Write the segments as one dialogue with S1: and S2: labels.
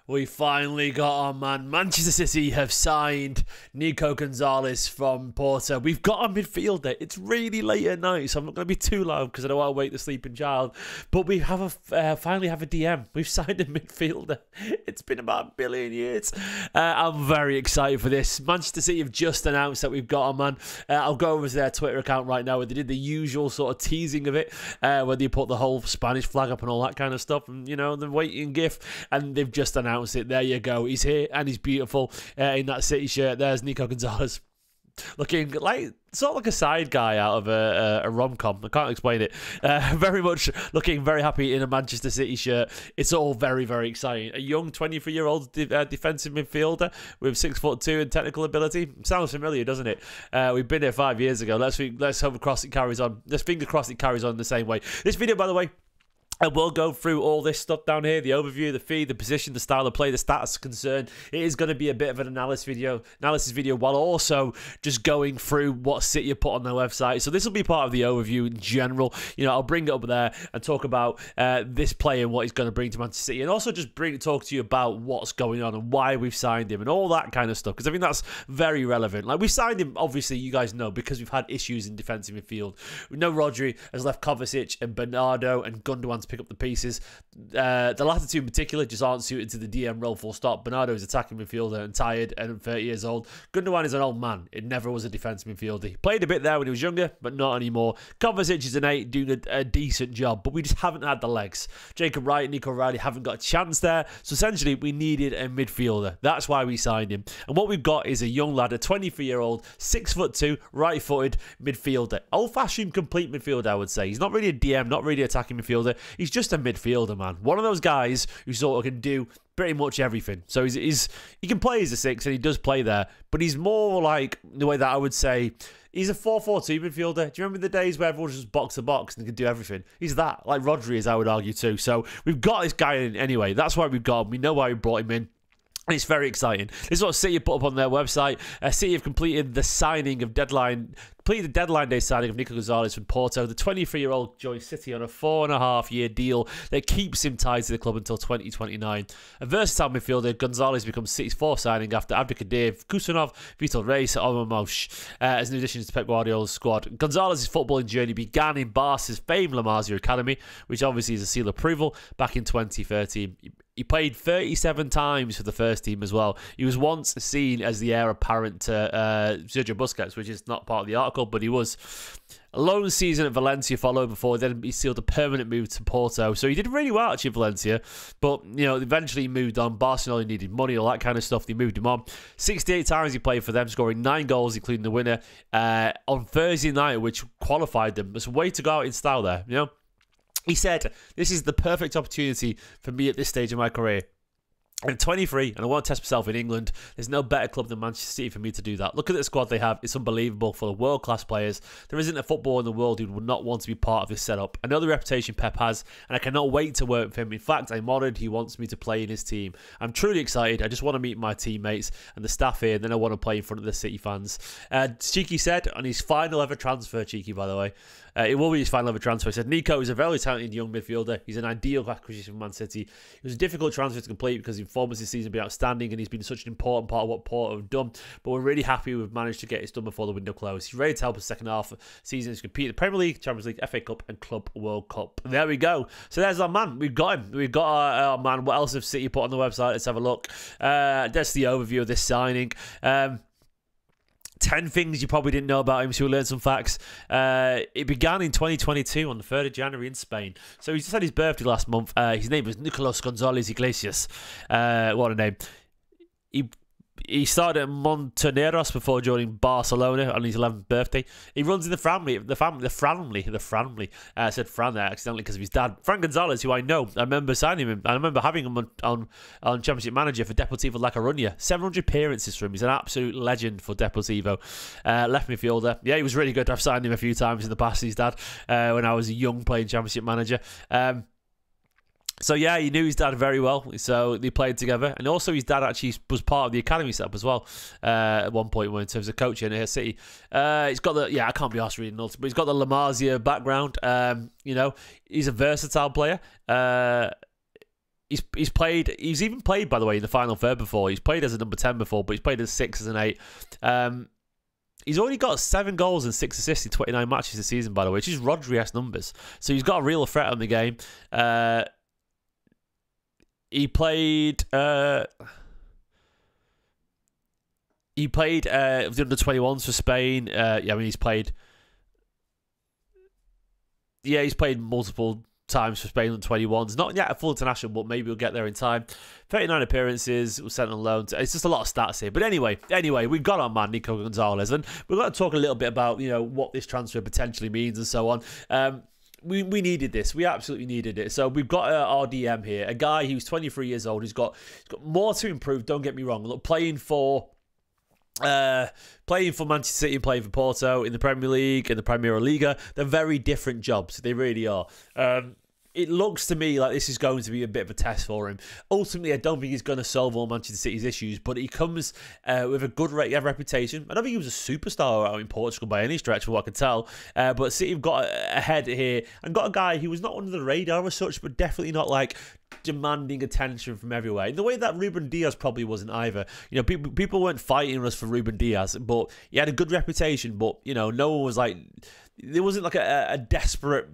S1: We finally got our man. Manchester City have signed Nico Gonzalez from Porto. We've got a midfielder. It's really late at night, so I'm not going to be too loud because I don't want to wake the sleeping child. But we have finally have a DM. We've signed a midfielder. It's been about a billion years. I'm very excited for this. Manchester City have just announced that we've got our man. I'll go over to their Twitter account right now where they did the usual sort of teasing of it, where they put the whole Spanish flag up and all that kind of stuff, and, you know, the waiting gif, and they've just announced it. There you go. He's here and he's beautiful in that City shirt. There's Nico Gonzalez, looking like sort of like a side guy out of a rom-com. I can't explain it. Very much looking very happy in a Manchester City shirt. It's all very, very exciting. A young 23-year-old defensive midfielder with 6'2" and technical ability. Sounds familiar, doesn't it? We've been here 5 years ago. Let's hope cross it carries on. Let's finger crossed it carries on the same way. This video, by the way, I will go through all this stuff down here, the overview, the feed, the position, the style of play, the stats are concerned. It is going to be a bit of an analysis video while also just going through what City have put on their website. So this will be part of the overview in general. You know, I'll bring it up there and talk about this player and what he's going to bring to Manchester City, and also just talk to you about what's going on and why we've signed him and all that kind of stuff, because I think that's very relevant. Like, we signed him, obviously, you guys know, because we've had issues in defensive midfield. We know Rodri has left Kovacic and Bernardo and Gundogan pick up the pieces. The latter two in particular just aren't suited to the DM role, full stop. Bernardo is attacking midfielder and tired and 30 years old. Gundogan is an old man. It never was a defensive midfielder. He played a bit there when he was younger, but not anymore. Kovacic is an 8, doing a decent job, but we just haven't had the legs. Jacob Wright and Nico Riley haven't got a chance there, so essentially we needed a midfielder. That's why we signed him. And what we've got is a young lad, a 23-year-old, 6'2", right-footed midfielder. Old-fashioned complete midfielder, I would say. He's not really a DM, not really attacking midfielder. He's just a midfielder, man. One of those guys who sort of can do pretty much everything. So he can play as a 6, and he does play there, but he's more like the way that I would say he's a 4-4-2 midfielder. Do you remember the days where everyone was just box to box and could do everything? He's that, like Rodri is, I would argue too. So we've got this guy in anyway. That's why we've got him. We know why we brought him in. It's very exciting. This is what City put up on their website. City have completed the deadline day signing of Nico Gonzalez from Porto. The 23-year-old joins City on a 4.5-year deal that keeps him tied to the club until 2029. A versatile midfielder, Gonzalez becomes City's fourth signing after Abdelkadir, Kusanov, Vitor Reis, and Omar as an addition to Pep Guardiola's squad. Gonzalez's footballing journey began in Barca's famed La Masia Academy, which obviously is a seal of approval, back in 2013. He played 37 times for the first team as well. He was once seen as the heir apparent to Sergio Busquets, which is not part of the article, but he was. A loan season at Valencia followed before then he sealed a permanent move to Porto. So he did really well actually at Valencia, but you know, eventually he moved on. Barcelona needed money, all that kind of stuff. They moved him on. 68 times he played for them, scoring 9 goals, including the winner on Thursday night, which qualified them. There's a way to go out in style there, you know. He said, "This is the perfect opportunity for me at this stage of my career. I'm 23 and I want to test myself in England. There's no better club than Manchester City for me to do that. Look at the squad they have. It's unbelievable, full of world-class players. There isn't a footballer in the world who would not want to be part of this setup. I know the reputation Pep has, and I cannot wait to work with him. In fact, I'm honoured he wants me to play in his team. I'm truly excited. I just want to meet my teammates and the staff here, and then I want to play in front of the City fans." Cheeky said on his final ever transfer, Cheeky, by the way, it will be his final ever transfer. He said, "Nico is a very talented young midfielder. He's an ideal acquisition for Man City. It was a difficult transfer to complete because his performance this season has been outstanding and he's been such an important part of what Porto have done. But we're really happy we've managed to get it done before the window closed. He's ready to help us second half of the season to compete in the Premier League, Champions League, FA Cup and Club World Cup." And there we go. So there's our man. We've got him. We've got our man. What else have City put on the website? Let's have a look. That's the overview of this signing. 10 things you probably didn't know about him, so we'll learn some facts. It began in 2022 on the 3rd of January in Spain. So he just had his birthday last month. His name was Nicolas Gonzalez Iglesias. What a name. He started at Montoneros before joining Barcelona on his 11th birthday. He runs in the family. I said Fran there accidentally because of his dad, Fran Gonzalez, who I know. I remember signing him. I remember having him on Championship Manager for Deportivo La Coruña. 700 appearances for him. He's an absolute legend for Deportivo. Left midfielder. Yeah, he was really good. I've signed him a few times in the past, his dad, when I was a young playing Championship Manager. So yeah, he knew his dad very well, so they played together. And also his dad actually was part of the academy setup as well at one point in terms of coaching at City. He's got the, I can't be asked reading all, but he's got the La Masia background. You know, he's a versatile player. He's even played, by the way, in the final third before. He's played as a number 10 before, but he's played as 6, as an 8. He's already got 7 goals and 6 assists in 29 matches this season, by the way, which is Rodri-esque numbers. So he's got a real threat on the game. He played with the under-21s for Spain. He's played. Yeah, he's played multiple times for Spain on 21s. Not yet a full international, but maybe we'll get there in time. 39 appearances, was sent on loan. It's just a lot of stats here. But anyway, we've got our man, Nico Gonzalez, and we're going to talk a little bit about, what this transfer potentially means and so on. We needed this. We absolutely needed it. So we've got our DM here, a guy who's 23 years old. He's got more to improve, don't get me wrong. Look, playing for Manchester City and playing for Porto in the Premier League, in the Premier Liga, they're very different jobs. They really are. It looks to me like this is going to be a bit of a test for him. Ultimately, I don't think he's going to solve all Manchester City's issues, but he comes with a good reputation. I don't think he was a superstar out in Portugal by any stretch, from what I can tell. But City have got ahead here and got a guy who was not under the radar as such, but definitely not like demanding attention from everywhere. In the way that Ruben Diaz probably wasn't either. People weren't fighting us for Ruben Diaz, but he had a good reputation. But no one was like, there wasn't like a desperate,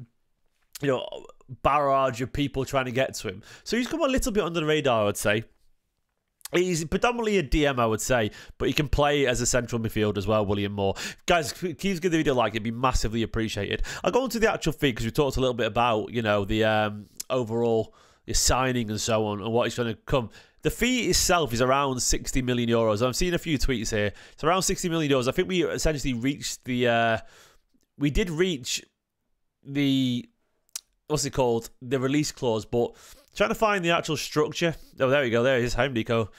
S1: barrage of people trying to get to him. So he's come a little bit under the radar, I would say. He's predominantly a DM, I would say, but he can play as a central midfield as well, William Moore. Guys, please give the video a like. It'd be massively appreciated. I'll go into the actual fee because we talked a little bit about, the overall signing and so on and what is going to come. The fee itself is around 60 million euros. I'm seeing a few tweets here. It's around 60 million euros. I think we essentially reached the... we did reach the... What's it called? The release clause, but trying to find the actual structure. Oh, there we go. There it is. Hi, Nico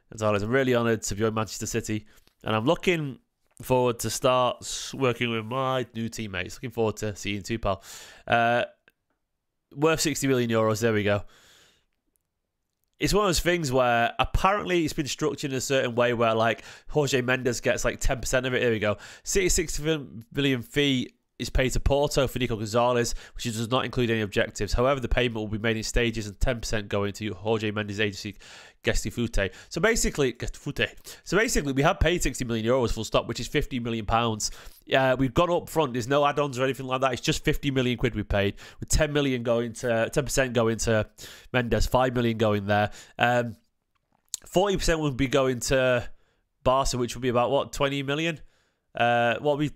S1: Gonzalez. I'm really honoured to join Manchester City, and I'm looking forward to start working with my new teammates. Looking forward to seeing you too, pal. Worth 60 million euros. There we go. It's one of those things where apparently it's been structured in a certain way where like Jorge Mendes gets like 10% of it. Here we go. City 60 million fee is paid to Porto for Nico Gonzalez, which does not include any objectives. However, the payment will be made in stages and 10% going to Jorge Mendes' agency, Esteemed. So basically, we have paid 60 million euros full stop, which is 50 million pounds. We've gone up front. There's no add-ons or anything like that. It's just 50 million quid we paid, with 10% going to Mendes, 5 million going there. 40% would be going to Barca, which would be about what, 20 million? What would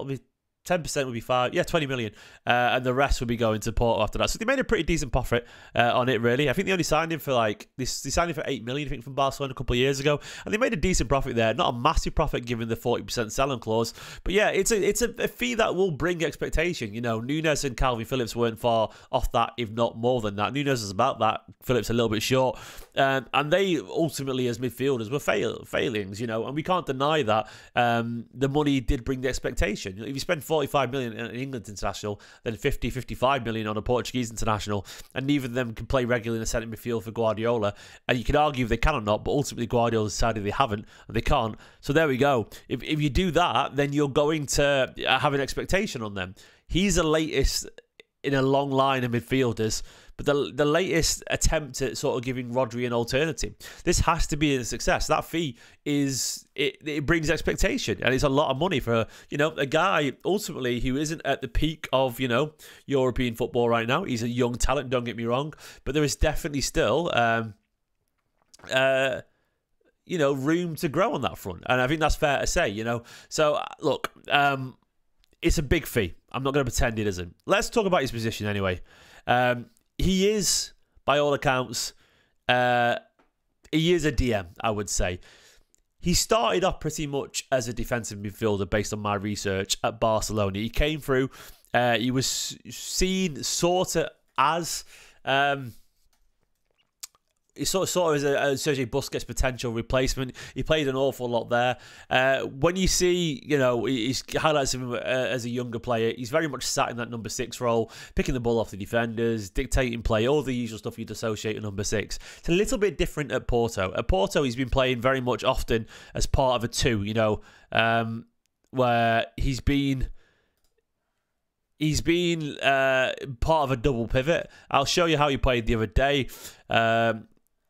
S1: be 10% would be 20 million. And the rest would be going to Porto after that. So they made a pretty decent profit on it, really. I think they only signed him for they signed him for 8 million, I think, from Barcelona a couple of years ago. And they made a decent profit there. Not a massive profit given the 40% selling clause. But yeah, it's a fee that will bring expectation. Nunes and Calvin Phillips weren't far off that, if not more than that. Nunes is about that. Phillips a little bit short. And they ultimately, as midfielders, were failings, and we can't deny that. The money did bring the expectation. If you spend 45 million in an England international, then 55 million on a Portuguese international, and neither of them can play regularly in the centre midfield for Guardiola. And you can argue if they can or not, but ultimately Guardiola decided they haven't and they can't. So there we go. If you do that, then you're going to have an expectation on them. He's the latest in a long line of midfielders, but the latest attempt at sort of giving Rodri an alternative. This has to be a success. That fee it brings expectation, and it's a lot of money for a guy ultimately who isn't at the peak of European football right now. He's a young talent, don't get me wrong, but there is definitely still room to grow on that front, and I think that's fair to say. So look, it's a big fee. I'm not going to pretend it isn't. Let's talk about his position anyway. He is, by all accounts, he is a DM, I would say. He started off pretty much as a defensive midfielder based on my research at Barcelona. He came through, he was seen sort of as... He's sort of as a Sergio Busquets potential replacement. He played an awful lot there. When you see, his highlights of him as a younger player, he's very much sat in that number 6 role, picking the ball off the defenders, dictating play, all the usual stuff you'd associate with number 6. It's a little bit different at Porto. At Porto, he's been playing very much often as part of a 2, where he's been... He's been part of a double pivot. I'll show you how he played the other day.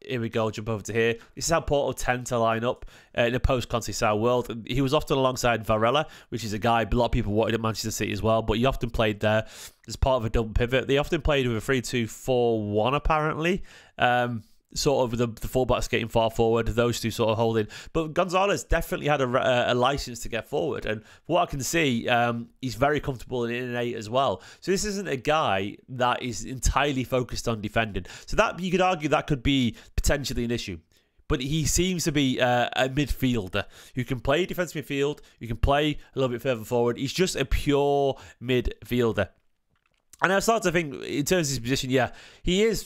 S1: Here we go, jump over to here. This is how Porto tend to line up in a post-Conceição world. He was often alongside Varela, which is a guy a lot of people wanted at Manchester City as well, but he often played there as part of a double pivot. They often played with a 3-2-4-1 apparently. Sort of the fullbacks getting far forward, those two sort of holding. But Gonzalez definitely had a license to get forward. And what I can see, he's very comfortable in an 8 as well. So this isn't a guy that is entirely focused on defending. So that you could argue that could be potentially an issue. But he seems to be a midfielder who can play defensive midfield, who can play a little bit further forward. He's just a pure midfielder. And I start to think, in terms of his position, yeah, he's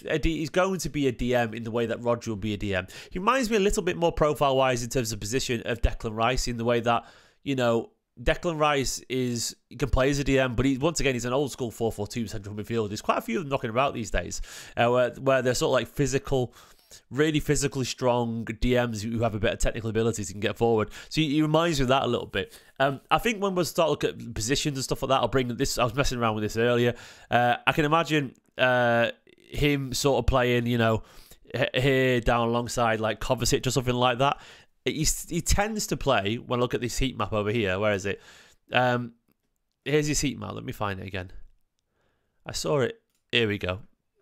S1: going to be a DM in the way that Rodri will be a DM. He reminds me a little bit more profile-wise in terms of position of Declan Rice, in the way that, you know, Declan Rice he can play as a DM, but once again, he's an old-school 4-4-2 central midfielder. There's quite a few of them knocking about these days, where they're sort of like physical, really physically strong DMs who have a bit of technical abilities and can get forward. So he reminds me of that a little bit. I think when we start looking at positions and stuff like that, I'll bring this. I was messing around with this earlier. I can imagine him sort of playing, you know, here down alongside like Kovacic or something like that. He tends to play, when I look at this heat map over here, where is it? Here's his heat map. Let me find it again. I saw it. Here we go.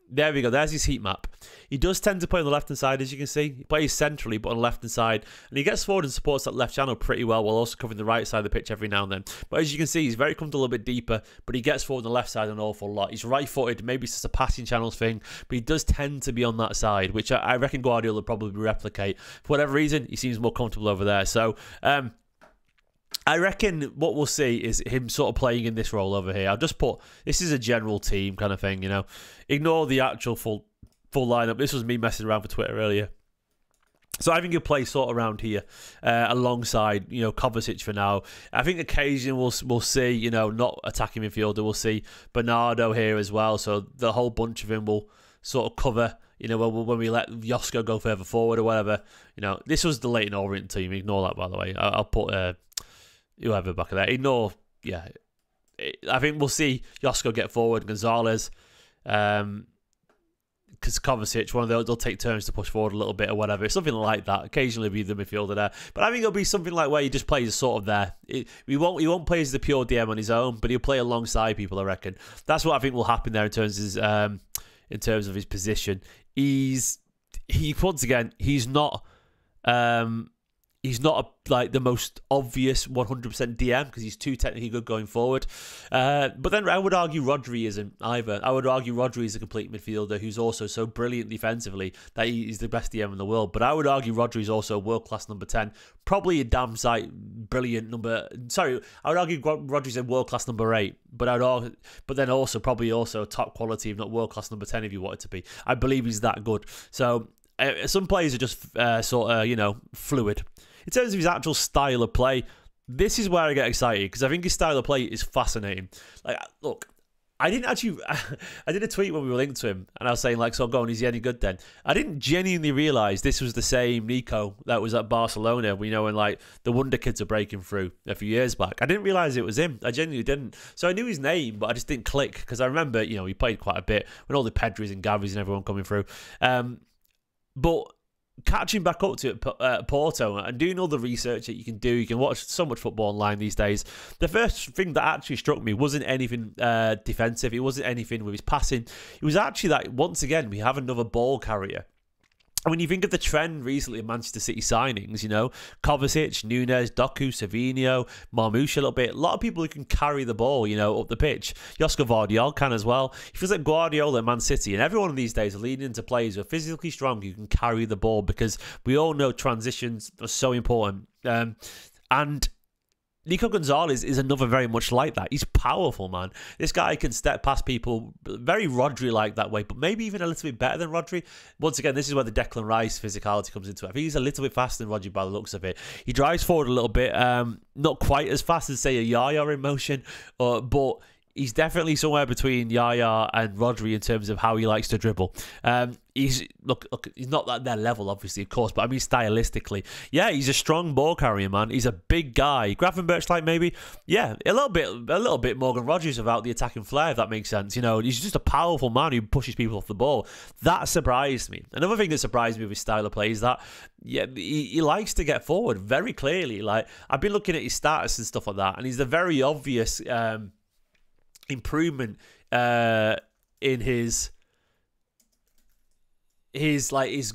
S1: There we go. There's his heat map. He does tend to play on the left-hand side, as you can see. He plays centrally, but on the left-hand side. And he gets forward and supports that left channel pretty well, while also covering the right side of the pitch every now and then. But as you can see, he's very comfortable a little bit deeper, but he gets forward on the left side an awful lot. He's right-footed. Maybe it's just a passing channels thing, but he does tend to be on that side, which I reckon Guardiola will probably replicate. For whatever reason, he seems more comfortable over there. So, I reckon what we'll see is him sort of playing in this role over here. I'll just put, this is a general team kind of thing, you know. Ignore the actual full lineup. This was me messing around for Twitter earlier. So I think he'll play sort of around here alongside, you know, Kovacic for now. I think occasionally we'll see, you know, not attacking midfielder. We'll see Bernardo here as well. So the whole bunch of him will sort of cover, you know, when we let Josko go further forward or whatever. You know, this was the Leyton Orient team. Ignore that, by the way. I'll put whoever back of there. Ignore, yeah. I think we'll see Josko get forward, Gonzalez, because Kovacic, one of they'll take turns to push forward a little bit or whatever. Something like that. Occasionally be the midfielder there. But I think it'll be something like where he just plays sort of there. He won't play as the pure DM on his own, but he'll play alongside people, I reckon. That's what I think will happen there in terms of his position. Once again, he's not like the most obvious 100% DM because he's too technically good going forward. But then I would argue Rodri isn't either. I would argue Rodri is a complete midfielder who's also so brilliant defensively that he's the best DM in the world. But I would argue Rodri is also a world-class number 10. Probably a damn sight brilliant number... Sorry, I would argue Rodri's a world-class number 8. But then also probably also top quality, if not world-class number 10 if you wanted to be. I believe he's that good. So some players are just sort of, you know, fluid. In terms of his actual style of play, this is where I get excited because I think his style of play is fascinating. Like, look, I did a tweet when we were linked to him and I was saying, like, so going, is he any good then? I didn't genuinely realise this was the same Nico that was at Barcelona, we know, when, like, the Wonder Kids are breaking through a few years back. I didn't realise it was him. I genuinely didn't. So I knew his name, but I just didn't click because I remember, you know, he played quite a bit when all the Pedris and Gavis and everyone coming through. But catching back up to Porto and doing all the research that you can do, you can watch so much football online these days. The first thing that actually struck me wasn't anything defensive. It wasn't anything with his passing. It was actually that, once again, we have another ball carrier. And when you think of the trend recently of Manchester City signings, you know, Kovacic, Nunes, Doku, Savinho, Marmoush a little bit, a lot of people who can carry the ball, you know, up the pitch. Josko Vardiol can as well. It feels like Guardiola at Man City, and everyone these days are leading into players who are physically strong, who can carry the ball, because we all know transitions are so important. And Nico Gonzalez is another very much like that. He's powerful, man. This guy can step past people, very Rodri-like that way, but maybe even a little bit better than Rodri. Once again, this is where the Declan Rice physicality comes into it. I think he's a little bit faster than Rodri by the looks of it. He drives forward a little bit, not quite as fast as, say, a Yaya in motion, but he's definitely somewhere between Yaya and Rodri in terms of how he likes to dribble. He's look, he's not at their level, obviously, of course, but I mean stylistically, yeah, he's a strong ball carrier, man. He's a big guy. Gravenberch like maybe, yeah, a little bit Morgan Rogers without the attacking flair, if that makes sense. You know, he's just a powerful man who pushes people off the ball. That surprised me. Another thing that surprised me with his style of play is that, yeah, he likes to get forward very clearly. Like, I've been looking at his status and stuff like that, and he's a very obvious improvement in his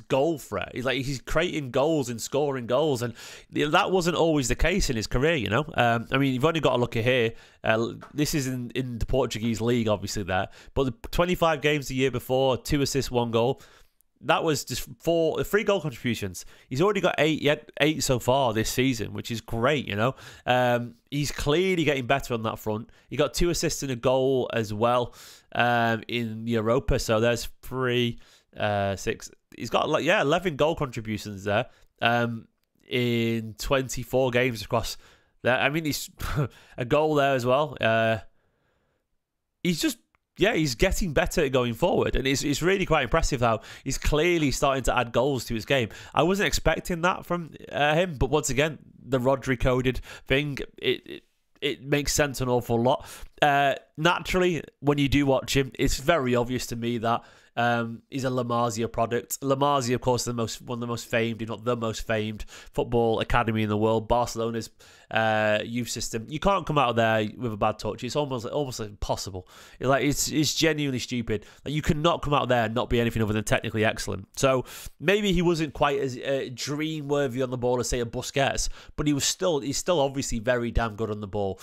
S1: goal threat. He's creating goals and scoring goals, and that wasn't always the case in his career, you know. I mean, you've only got to look at here. This is in the Portuguese league, obviously there, but the 25 games the year before, 2 assists, 1 goal. That was just 3 goal contributions. He's already got 8 so far this season, which is great, you know. He's clearly getting better on that front. He got 2 assists and a goal as well in Europa. So there's 3, 6. He's got 11 goal contributions there in 24 games across there. I mean, he's a goal there as well. He's getting better going forward, and it's really quite impressive how he's clearly starting to add goals to his game. I wasn't expecting that from him, but once again, the Rodri coded thing, it makes sense an awful lot. Naturally, when you do watch him, it's very obvious to me that he's a La Masia product. La Masia, of course, one of the most famed, if not the most famed, football academy in the world. Barcelona's youth system. You can't come out of there with a bad touch. It's almost impossible. It's genuinely stupid. Like, you cannot come out of there and not be anything other than technically excellent. So maybe he wasn't quite as dream worthy on the ball as, say, a Busquets, but he's still obviously very damn good on the ball.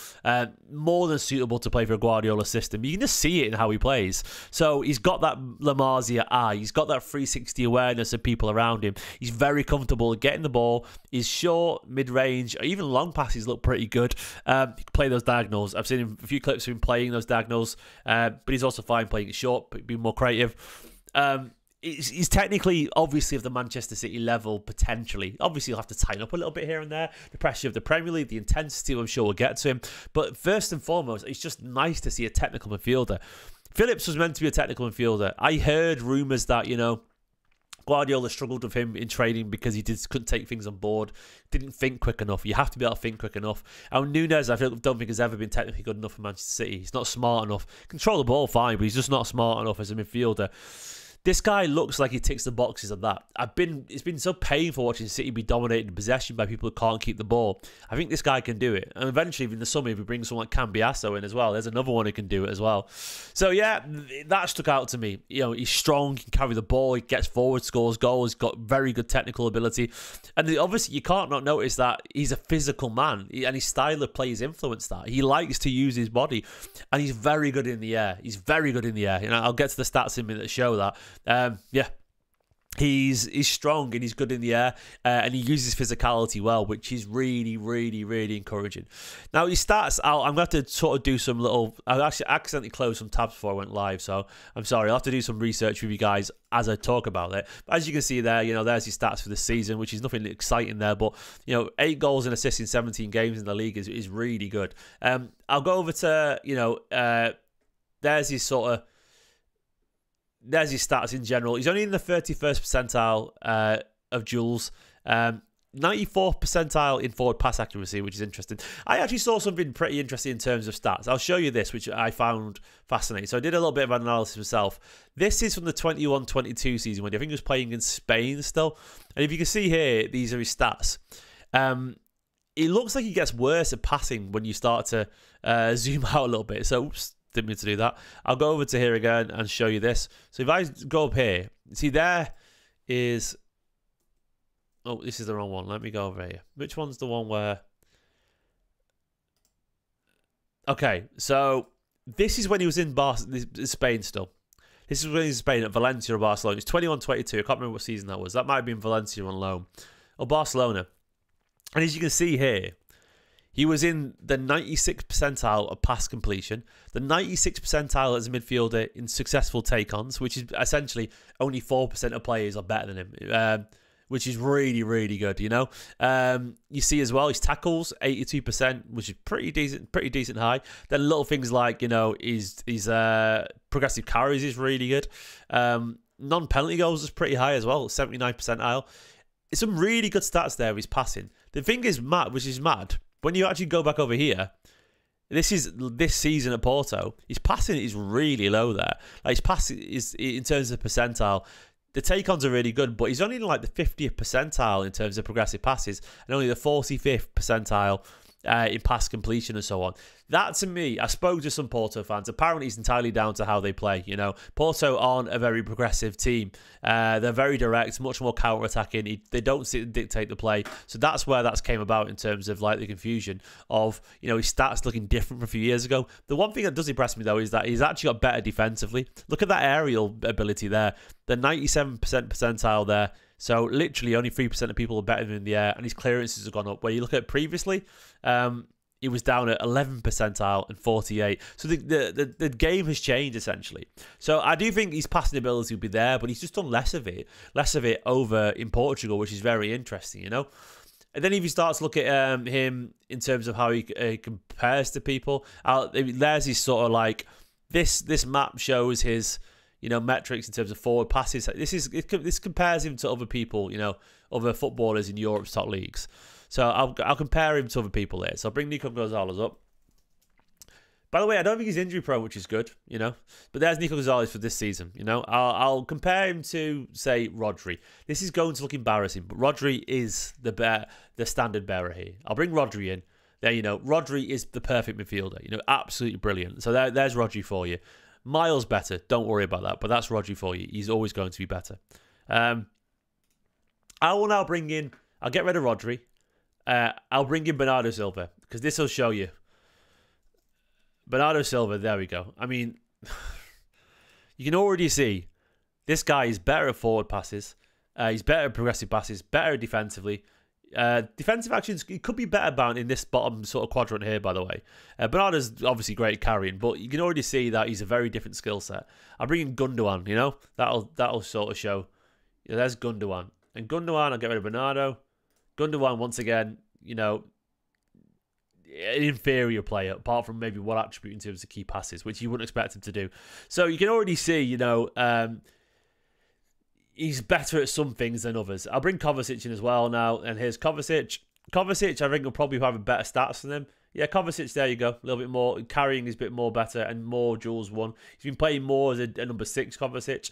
S1: More than suitable to play for a Guardiola system. You can just see it in how he plays. So he's got that La Masia eye. He's got that 360 awareness of people around him. He's very comfortable getting the ball. His short, mid-range, or even long passes look pretty good. He can play those diagonals. I've seen a few clips of him playing those diagonals, but he's also fine playing it short, being more creative. He's technically, obviously, of the Manchester City level, potentially. Obviously, he'll have to tighten up a little bit here and there. The pressure of the Premier League, the intensity, I'm sure, will get to him. But first and foremost, it's just nice to see a technical midfielder. Phillips was meant to be a technical midfielder. I heard rumours that, you know, Guardiola struggled with him in training because he couldn't take things on board, didn't think quick enough. You have to be able to think quick enough. And Nunes, I don't think has ever been technically good enough for Manchester City. He's not smart enough. Control the ball fine, but he's just not smart enough as a midfielder. This guy looks like he ticks the boxes of that. It's been so painful watching City be dominated in possession by people who can't keep the ball. I think this guy can do it. And eventually, in the summer, if we bring someone like Cambiasso in as well, there's another one who can do it as well. So yeah, that stuck out to me. You know, he's strong, he can carry the ball, he gets forward, scores goals, he's got very good technical ability. And obviously, you can't not notice that he's a physical man, and his style of play has influenced that. He likes to use his body, and he's very good in the air. He's very good in the air. You know, I'll get to the stats in a minute that show that. He's strong and he's good in the air, and he uses physicality well, which is really, really, really encouraging. Now, he starts out, I'm going to have to sort of do some little, I actually accidentally closed some tabs before I went live, so I'm sorry. I'll have to do some research with you guys as I talk about it. But as you can see there, you know, there's his stats for the season, which is nothing exciting there, but, you know, 8 goals and assists in 17 games in the league is really good. I'll go over to, you know, there's his sort of, there's his stats in general. He's only in the 31st percentile of duels. 94th percentile in forward pass accuracy, which is interesting. I actually saw something pretty interesting in terms of stats. I'll show you this, which I found fascinating. So I did a little bit of analysis myself. This is from the 21-22 season when I think he was playing in Spain still. And if you can see here, these are his stats. It looks like he gets worse at passing when you start to zoom out a little bit. So, oops. Didn't mean to do that. I'll go over to here again and show you this. So if I go up here, see there is... Oh, this is the wrong one. Let me go over here. Which one's the one where... Okay, so this is when he was in Spain still. This is when he was in Spain at Valencia or Barcelona. It's 21-22. I can't remember what season that was. That might have been Valencia on loan. Or Barcelona. And as you can see here, he was in the 96th percentile of pass completion, the 96th percentile as a midfielder in successful take-ons, which is essentially only 4% of players are better than him, which is really, really good, you know. You see as well, his tackles, 82%, which is pretty decent high. Then little things like, you know, his progressive carries is really good. Non-penalty goals is pretty high as well, 79 percentile. It's some really good stats there with his passing. The thing is, which is mad, when you actually go back over here, this season at Porto, his passing is really low there. Like his passing is, in terms of percentile, the take-ons are really good, but he's only in like the 50th percentile in terms of progressive passes, and only the 45th percentile in pass completion and so on. That, to me, I spoke to some Porto fans. Apparently, it's entirely down to how they play. You know, Porto aren't a very progressive team. They're very direct, much more counter-attacking. They don't sit and dictate the play. So that's where that's came about in terms of like the confusion of, you know, his stats looking different from a few years ago. The one thing that does impress me, though, is that he's actually got better defensively. Look at that aerial ability there. The 97% percentile there. So literally only 3% of people are better than in the air, and his clearances have gone up. Where you look at previously, he was down at 11 percentile and 48. So the game has changed essentially. So I do think his passing ability will be there, but he's just done less of it over in Portugal, which is very interesting, you know. And then if you start to look at him in terms of how he compares to people, there's his sort of like this map shows his, you know, metrics in terms of forward passes. This compares him to other people, you know, other footballers in Europe's top leagues. So I'll compare him to other people here. So I'll bring Nico Gonzalez up. By the way, I don't think he's injury prone, which is good, you know. But there's Nico Gonzalez for this season, you know. I'll compare him to, say, Rodri. This is going to look embarrassing, but Rodri is the standard bearer here. I'll bring Rodri in. There, you know, Rodri is the perfect midfielder. You know, absolutely brilliant. So there's Rodri for you. Miles better, don't worry about that, but that's Rodri for you. He's always going to be better. I will now bring in, I'll get rid of Rodri. I'll bring in Bernardo Silva, because this will show you. Bernardo Silva, there we go. I mean, you can already see this guy is better at forward passes. He's better at progressive passes, better defensively. Defensive actions, he could be better bound in this bottom sort of quadrant here, by the way. Bernardo's obviously great at carrying, but you can already see that he's a very different skill set. I'll bring in Gundogan, you know, that'll sort of show. Yeah, there's Gundogan. And Gundogan, I'll get rid of Bernardo. Gundogan, once again, you know, an inferior player, apart from maybe one attribute in terms of key passes, which you wouldn't expect him to do. So you can already see, you know, he's better at some things than others. I'll bring Kovacic in as well now, and here's Kovacic. Kovacic, I think, will probably have better stats than him. Yeah, Kovacic, there you go. A little bit more, carrying is a bit more better and more duels won. He's been playing more as a number 6, Kovacic.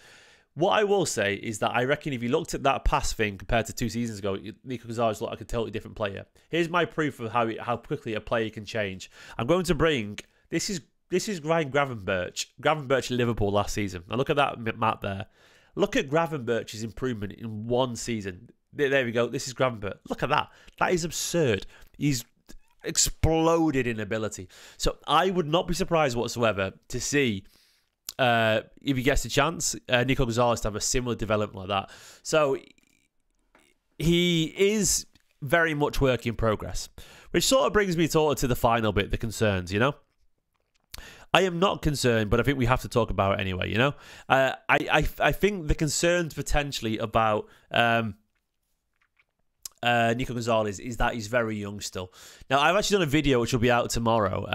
S1: What I will say is that I reckon if you looked at that pass thing compared to 2 seasons ago, Nico Gonzalez looked like a totally different player. Here's my proof of how quickly a player can change. I'm going to bring, this is Ryan Gravenberch. Gravenberch in Liverpool last season. Now look at that map there. Look at Gravenberch's improvement in 1 season. There we go. This is Gravenberch. Look at that. That is absurd. He's exploded in ability. So I would not be surprised whatsoever to see, if he gets a chance, Nico Gonzalez to have a similar development like that. So he is very much work in progress, which sort of brings me to the final bit, the concerns, you know. I am not concerned, but I think we have to talk about it anyway, you know. I think the concerns potentially about Nico Gonzalez is that he's very young still. Now, I've actually done a video which will be out tomorrow.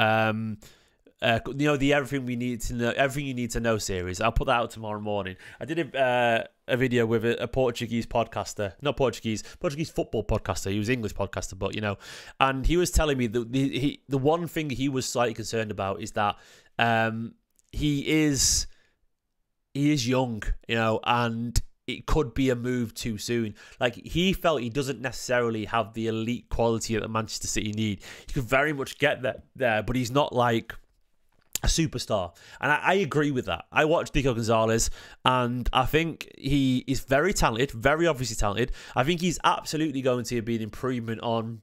S1: You know, the everything you need to know series. I'll put that out tomorrow morning. I did a video with a Portuguese podcaster, not Portuguese football podcaster. He was English podcaster, but you know, and he was telling me that the one thing he was slightly concerned about is that he is young, you know, and it could be a move too soon. Like, he felt he doesn't necessarily have the elite quality that Manchester City need. He could very much get there, but he's not like a superstar. And I agree with that. I watched Nico Gonzalez, and I think he is very talented, very obviously talented. I think he's absolutely going to be an improvement on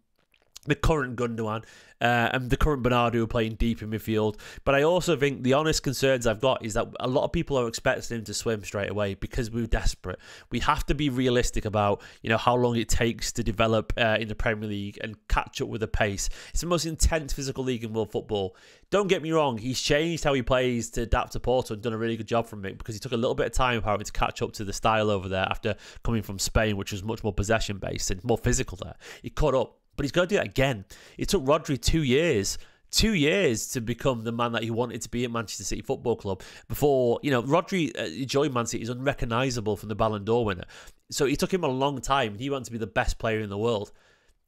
S1: the current Gundogan and the current Bernardo who are playing deep in midfield. But I also think the honest concerns I've got is that a lot of people are expecting him to swim straight away because we're desperate. We have to be realistic about, you know, how long it takes to develop in the Premier League and catch up with the pace. It's the most intense physical league in world football. Don't get me wrong, he's changed how he plays to adapt to Porto and done a really good job from it, because he took a little bit of time apparently to catch up to the style over there after coming from Spain, which was much more possession based and more physical there. He caught up. But he's got to do that again. It took Rodri 2 years. 2 years to become the man that he wanted to be at Manchester City Football Club. Before, you know, Rodri joined Man City is unrecognisable from the Ballon d'Or winner. So it took him a long time. He wanted to be the best player in the world.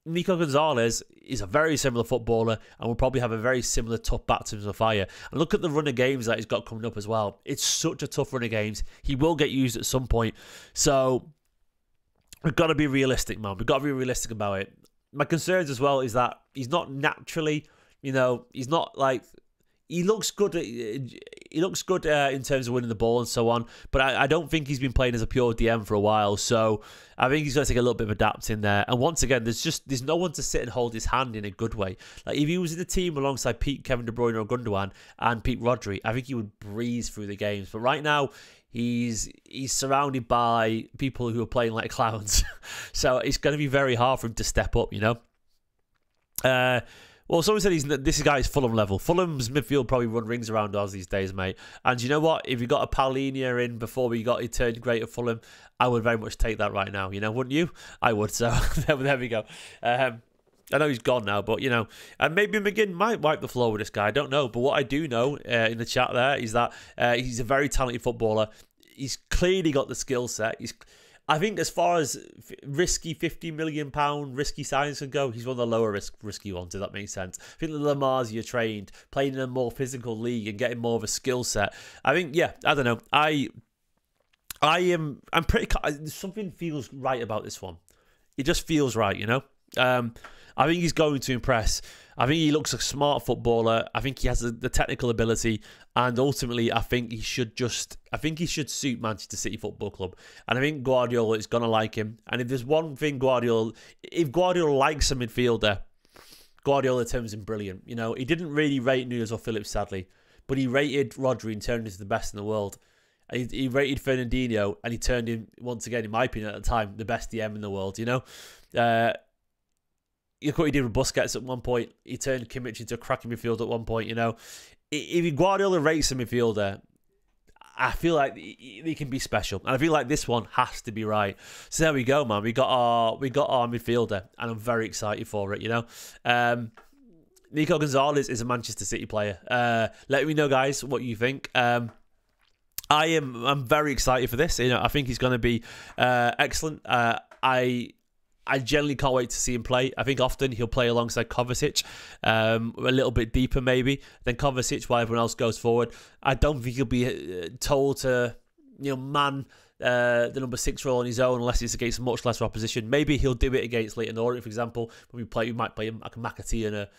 S1: Nico Gonzalez is a very similar footballer and will probably have a very similar tough baptism of fire. And look at the run of games that he's got coming up as well. It's such a tough run of games. He will get used at some point. So we've got to be realistic, man. We've got to be realistic about it. My concerns as well is that he's not naturally, you know, he's not like, he looks good. He looks good in terms of winning the ball and so on. But I don't think he's been playing as a pure DM for a while. So I think he's going to take a little bit of adapting there. And once again, there's no one to sit and hold his hand in a good way. Like if he was in the team alongside Pete, Kevin De Bruyne or Gundogan and Pete Rodri, I think he would breeze through the games. But right now, he's surrounded by people who are playing like clowns. So it's going to be very hard for him to step up, you know. Well, someone said this guy is Fulham level. Fulham's midfield probably run rings around us these days, mate. And you know what? If you got a Paulinho in before we got it turned great at Fulham, I would very much take that right now. You know, wouldn't you? I would. So there we go. I know he's gone now, but, you know, and maybe McGinn might wipe the floor with this guy. I don't know. But what I do know in the chat there is that he's a very talented footballer. He's clearly got the skill set. I think as far as risky £50 million risky signings can go, he's one of the lower risky ones, if that makes sense. I think the Lamars you're trained, playing in a more physical league and getting more of a skill set. I think, yeah, I don't know. I'm pretty, something feels right about this one. It just feels right, you know? I think he's going to impress. I think he looks like a smart footballer. I think he has the technical ability, and ultimately, I think he should suit Manchester City Football Club. And I think Guardiola is gonna like him. And if there's one thing if Guardiola likes a midfielder, Guardiola terms him brilliant. You know, he didn't really rate Nunes or Phillips, sadly, but he rated Rodri and turned him into the best in the world. He rated Fernandinho, and he turned him, once again, in my opinion at the time, the best DM in the world. You know. Look what he did with Busquets at one point. He turned Kimmich into a cracking midfielder at one point, you know. If Guardiola rates a midfielder, I feel like he can be special. And I feel like this one has to be right. So there we go, man. We got our midfielder, and I'm very excited for it, you know. Nico Gonzalez is a Manchester City player. Let me know, guys, what you think. I'm very excited for this. You know, I think he's going to be excellent. I generally can't wait to see him play. I think often he'll play alongside Kovacic, a little bit deeper maybe than Kovacic while everyone else goes forward. I don't think he'll be told to, you know, man the number 6 role on his own unless it's against much lesser opposition. Maybe he'll do it against Leighton Orient, for example. When we might play him like a McAtee and a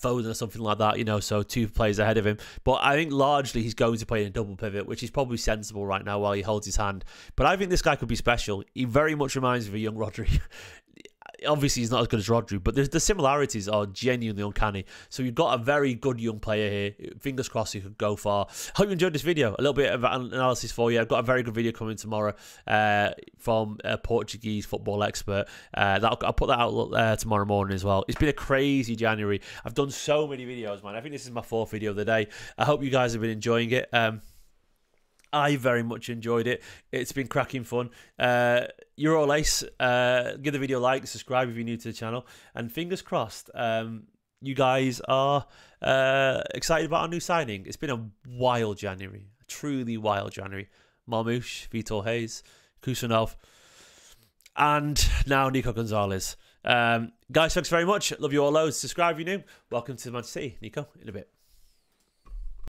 S1: Foden or something like that, you know, so 2 players ahead of him. But I think largely he's going to play in a double pivot, which is probably sensible right now while he holds his hand. But I think this guy could be special. He very much reminds me of a young Rodri. Obviously, he's not as good as Rodri, but the similarities are genuinely uncanny. So you've got a very good young player here. Fingers crossed he could go far. Hope you enjoyed this video. A little bit of analysis for you. I've got a very good video coming tomorrow from a Portuguese football expert. I'll put that out tomorrow morning as well. It's been a crazy January. I've done so many videos, man. I think this is my 4th video of the day. I hope you guys have been enjoying it. I very much enjoyed it. It's been cracking fun. You're all ace. Give the video a like, subscribe if you're new to the channel, and fingers crossed you guys are excited about our new signing. It's been a wild January, a truly wild January. Marmoush, Vitor Hayes, Kusanov, and now Nico Gonzalez. Guys, thanks very much. Love you all loads. Subscribe if you're new. Welcome to Manchester City. Nico, in a bit.